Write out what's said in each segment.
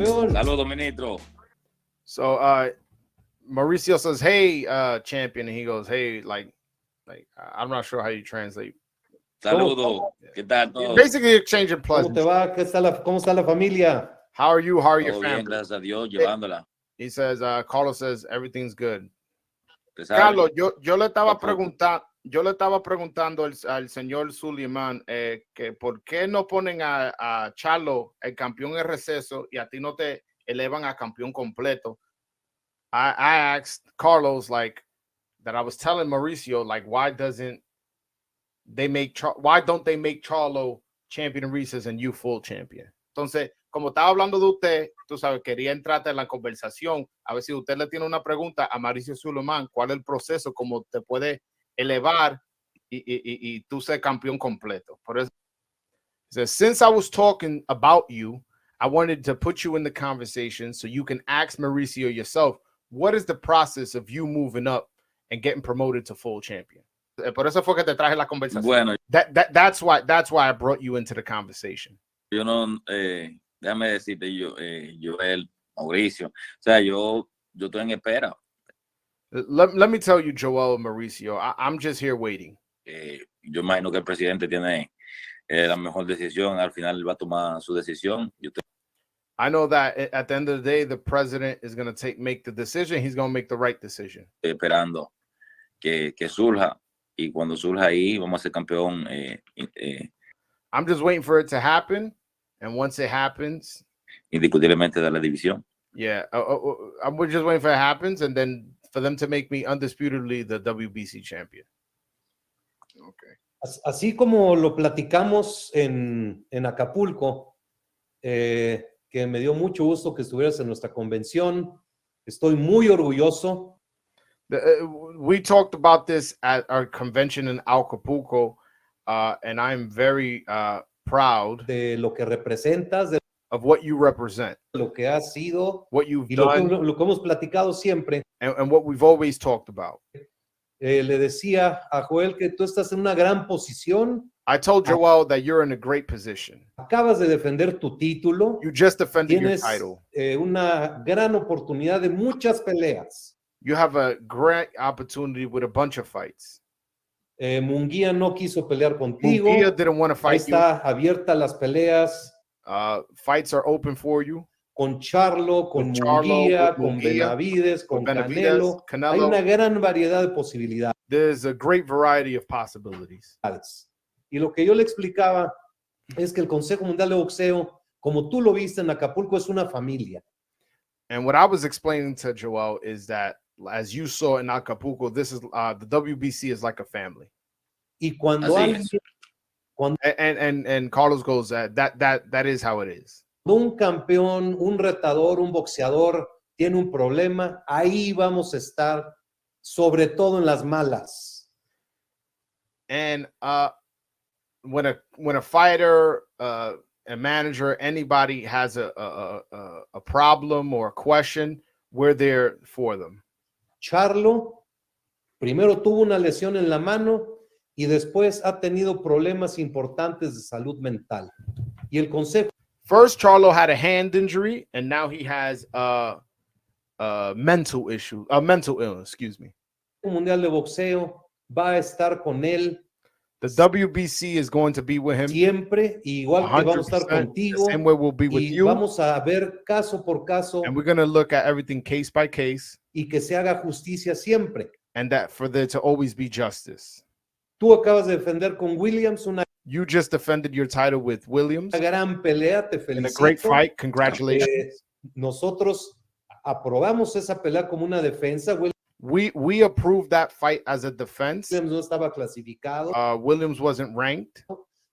campeón. Saludos, ministro. So Mauricio says, "Hey, champion," and he goes, "Hey, like I'm not sure how you translate." Saludos. ¿Qué tal todo? Basically, exchanging ¿Cómo te pleasantries. va? ¿Cómo está la familia? How are you? How are your Todo bien, family? gracias a Dios, llevándola. He says, Carlos says everything's good. Usted sabe. Carlos, yo le estaba preguntando al señor Sulaiman que por qué no ponen a Charlo el campeón en receso y a ti no te elevan a campeón completo. I asked Carlos like that. I was telling Mauricio like why don't they make Charlo champion in recess and you full champion? Entonces, como estaba hablando de usted, tú sabes, quería entrarte en la conversación, a ver si usted le tiene una pregunta a Mauricio Sulaiman, cuál es el proceso, cómo te puede elevar y tú ser campeón completo. Por eso, since I was talking about you, I wanted to put you in the conversation so you can ask Mauricio yourself, what is the process of you moving up and getting promoted to full champion? Por eso fue que te traje la conversación. Bueno, that's why I brought you into the conversation. yo no, déjame decirte, Joel, Mauricio, o sea, yo estoy en espera. Let me tell you, Joel, Mauricio, I'm just here waiting. Yo imagino que el presidente tiene la mejor decisión, al final él va a tomar su decisión. I know that at the end of the day, the president is going to make the decision. He's going to make the right decision. Estoy esperando que surja, y cuando surja ahí, vamos a ser campeón. I'm just waiting for it to happen. And once it happens, indiscutiblemente de la división. Yeah, I'm just waiting for it happens, and then for them to make me undisputedly the WBC champion. Okay. Así como lo platicamos en Acapulco, que me dio mucho gusto que estuvieras en nuestra convención. Estoy muy orgulloso. We talked about this at our convention in Acapulco, and I'm very proud de lo que representas, of what you represent, lo que has sido, what you've y done, lo que hemos platicado siempre. And what we've always talked about. Le decía a Joel que tú estás en una gran posición. I told Joel that you're in a great position. Acabas de defender tu título. You just defended your Tienes title. Una gran oportunidad de muchas peleas. You have a great opportunity with a bunch of fights. Munguía no quiso pelear contigo. Munguía didn't want to fight. Ahí está abierta las peleas. Fights are open for you. Con Charlo, con Munguía, con Benavides, con Canelo. Hay una gran variedad de posibilidades. There's a great variety of possibilities. Y lo que yo le explicaba es que el Consejo Mundial de Boxeo, como tú lo viste en Acapulco, es una familia. And what I was explaining to Joel is that, as you saw in Acapulco, this is the WBC is like a family. Y cuando alguien, and Carlos goes that is how it is. Un campeón, un retador, un boxeador tiene un problema, ahí vamos a estar, sobre todo en las malas. And when a fighter, a manager, anybody has a problem or a question, we're there for them. Charlo primero tuvo una lesión en la mano y después ha tenido problemas importantes de salud mental. Y el consejo. First, Charlo had a hand injury, and now he has a mental issue, a mental illness. Excuse me. El Mundial de Boxeo va a estar con él. The WBC is going to be with him. Siempre, igual que vamos a estar contigo. The same way we'll be with you. Vamos a ver caso por caso. And we're going to look at everything case by case. Y que se haga justicia siempre. And that for there to always be justice. Tú acabas de defender con Williams una. You just defended your title with Williams. Una gran pelea, te felicito. In a great fight, congratulations. Nosotros aprobamos esa pelea como una defensa. We approved that fight as a defense. Williams no estaba clasificado. Williams wasn't ranked.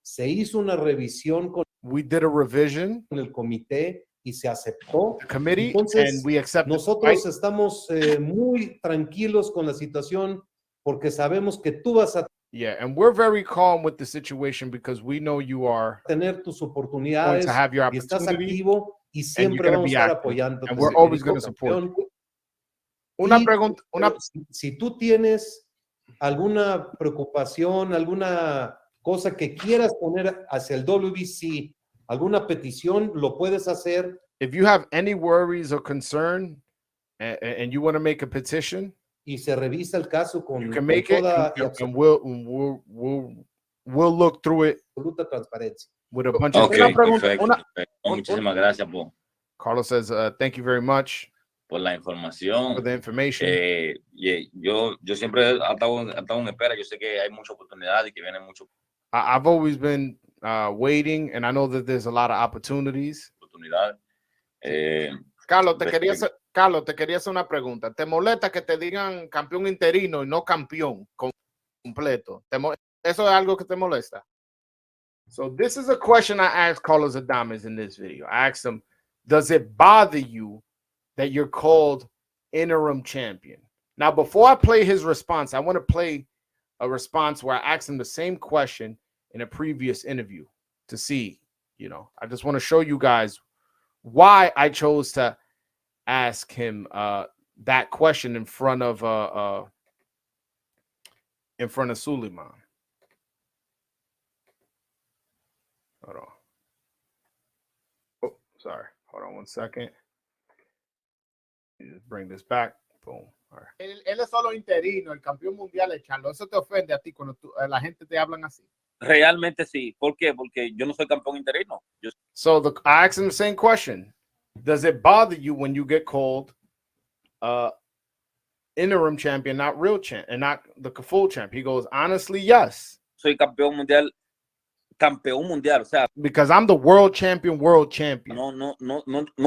Se hizo una revisión con. We did a revision con el comité y se aceptó. The committee. Entonces, and we accepted. Nosotros estamos muy tranquilos con la situación porque sabemos que tú vas a. Yeah, and we're very calm with the situation because we know you are tener tus oportunidades going to have your y estás opportunity, activo y siempre vamos a estar apoyando. And we're always going to support you. Una pregunta, si tú tienes alguna preocupación, alguna cosa que quieras poner hacia el WBC, alguna petición, lo puedes hacer if you have any worries or concern and you want to make a petition, y se revisa el caso con, you can make it, toda and we'll look through it absoluta transparencia. with a bunch of. Okay, perfecto. Muchísimas gracias Carlos says, thank you very much por la información. for the information. Yo siempre he estado en espera. Yo sé que hay mucha oportunidad y que vienen muchas I've always been waiting, and I know that there's a lot of opportunities. oportunidades. Carlos, te quería hacer una pregunta. ¿Te molesta que te digan campeón interino y no campeón completo? ¿Eso es algo que te molesta? So this is a question I asked Carlos Adames in this video. I asked him, does it bother you that you're called interim champion? Now, before I play his response, I want to play a response where I asked him the same question in a previous interview to see, I just want to show you guys why I chose to ask him that question in front of Sulaiman. Hold on. Oh, sorry. Hold on one second. Just bring this back. Boom. All right. Él es solo interino, el campeón mundial es Charlo. ¿Eso te ofende a ti cuando la gente te hablan así? Realmente sí. ¿Por qué? Porque yo no soy campeón interino. So I asked him the same question. Does it bother you when you get called interim champion, not real champ, and not the full champ? He goes, honestly, yes. Soy campeón mundial, o sea. Because I'm the world champion. No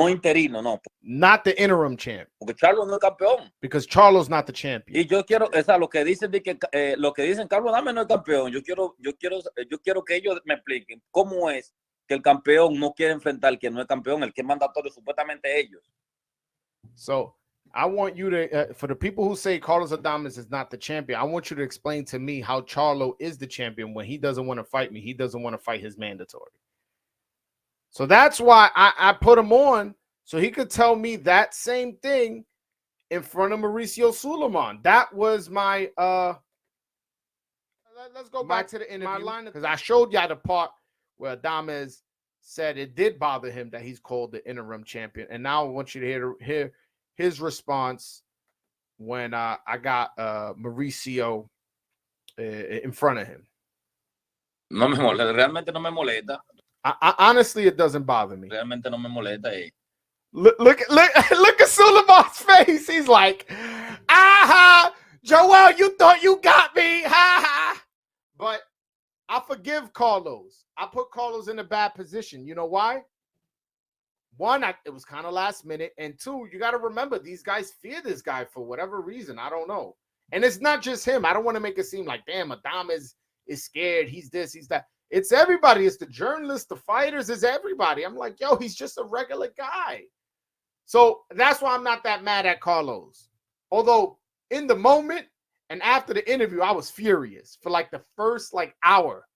interino, no. Not the interim champ. Porque Charlo no es campeón. Because Charlo's not the champion. Y yo quiero, lo que dicen Carlos Adames no es campeón. Yo quiero que ellos me expliquen cómo es que el campeón no quiere enfrentar al que no es campeón, el que es mandatorio, supuestamente ellos. So I want you to, for the people who say Carlos Adames is not the champion, I want you to explain to me how Charlo is the champion when he doesn't want to fight me. He doesn't want to fight his mandatory. So that's why I put him on, so he could tell me that same thing in front of Mauricio Sulaiman. That was my, let's go back to the interview, because I showed y'all the part where Adames said it did bother him that he's called the interim champion. And now I want you to hear his response when I got Mauricio in front of him. No me molesta, realmente no me molesta. Honestly, it doesn't bother me. Realmente no me molesta. Look at Sulaiman's face. He's like, aha, Joel, you thought you got me, ha ha. But I forgive Carlos. I put Carlos in a bad position. You know why? One, it was kind of last minute. And two, you got to remember, these guys fear this guy for whatever reason. I don't know. And it's not just him. I don't want to make it seem like, damn, Adames is scared. He's this, he's that. It's everybody. It's the journalists, the fighters, it's everybody. I'm like, yo, he's just a regular guy. So that's why I'm not that mad at Carlos. Although in the moment and after the interview, I was furious. For like the first hour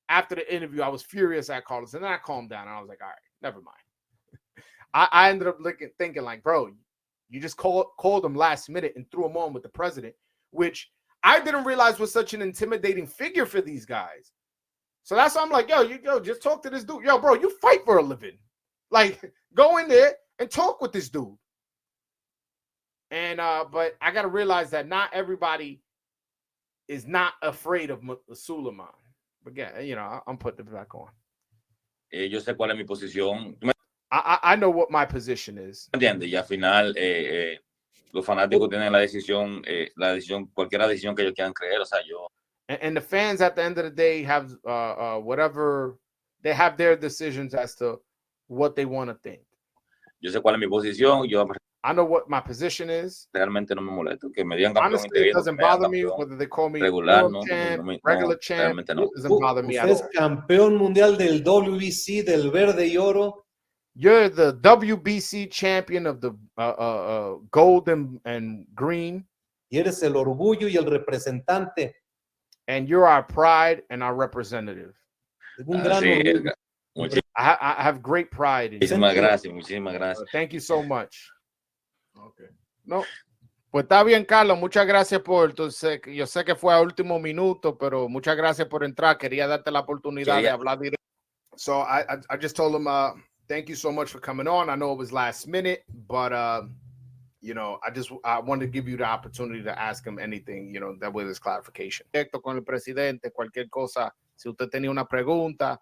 after the interview, I was furious at Carlos. And then I calmed down. And I was like, all right, never mind. I ended up thinking like, bro, you just called him last minute and threw him on with the president, which I didn't realize was such an intimidating figure for these guys. So that's why I'm like, yo, just talk to this dude. Yo, bro, you fight for a living. Like, go in there and talk with this dude. And but I got to realize that not everybody is not afraid of Sulaiman. But yeah, I'm putting it back on. Yo sé cuál es mi posición. I know what my position is. ¿Entiendes? Y al final los fanáticos tienen la decisión, cualquier decisión que ellos quieran creer. O sea, yo. And the fans at the end of the day have whatever, they have their decisions as to what they want to think. Yo sé cuál es mi posición. I know what my position is. Realmente no me molesta que me digan campeón. Honestly, it doesn't bother me whether they call me regular, regular champ. It doesn't bother me at all. Usted es campeón mundial del WBC del verde y oro. You're the WBC champion of the gold and green. Y eres el orgullo y el representante. And you're our pride and our representative. Un gran orgullo. I have great pride in you. Muchísimas gracias. Thank you so much. Okay. No, pues está bien, Carlos. Muchas gracias por. Yo sé que fue a último minuto, pero muchas gracias por entrar. Quería darte la oportunidad de hablar directo. So I just told him thank you so much for coming on. I know it was last minute, but you know, I wanted to give you the opportunity to ask him anything, you know, that way there's clarification. Con el presidente, cualquier cosa, si usted tenía una pregunta.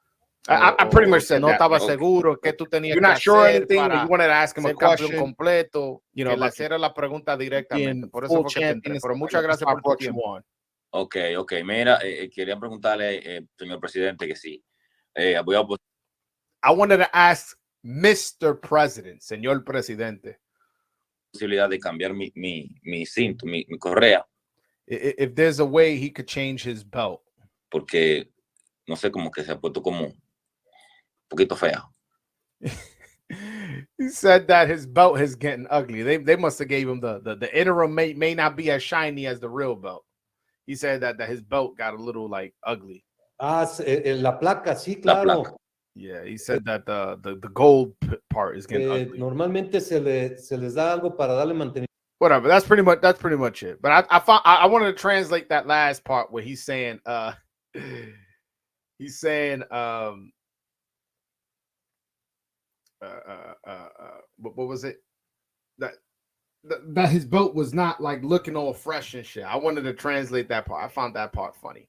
I pretty much said no that. estaba Okay. seguro que tú tenías You're que not sure hacer anything, para you wanted to ask him a ser question, campeón completo, you know, que le le hiciera la pregunta directamente. Por eso full fue que te entré. champion, Pero muchas gracias por tu tiempo. Ok. Mira, quería preguntarle, señor presidente, que sí. Voy a I wanted to ask Mr. President, señor presidente, posibilidad de cambiar mi cinto, mi correa, if there's a way he could change his belt. porque no sé, como que se ha puesto como un poquito fea. He said that his belt is getting ugly. They must have gave him the interim may not be as shiny as the real belt. He said that his belt got a little like ugly. La placa, sí, La claro. placa. Yeah, he said that the gold part is getting ugly. Normalmente se les da algo para darle mantenimiento. Whatever. That's pretty much it. But I wanted to translate that last part where he's saying what was it? That his belt was not like looking all fresh and shit. I wanted to translate that part. I found that part funny.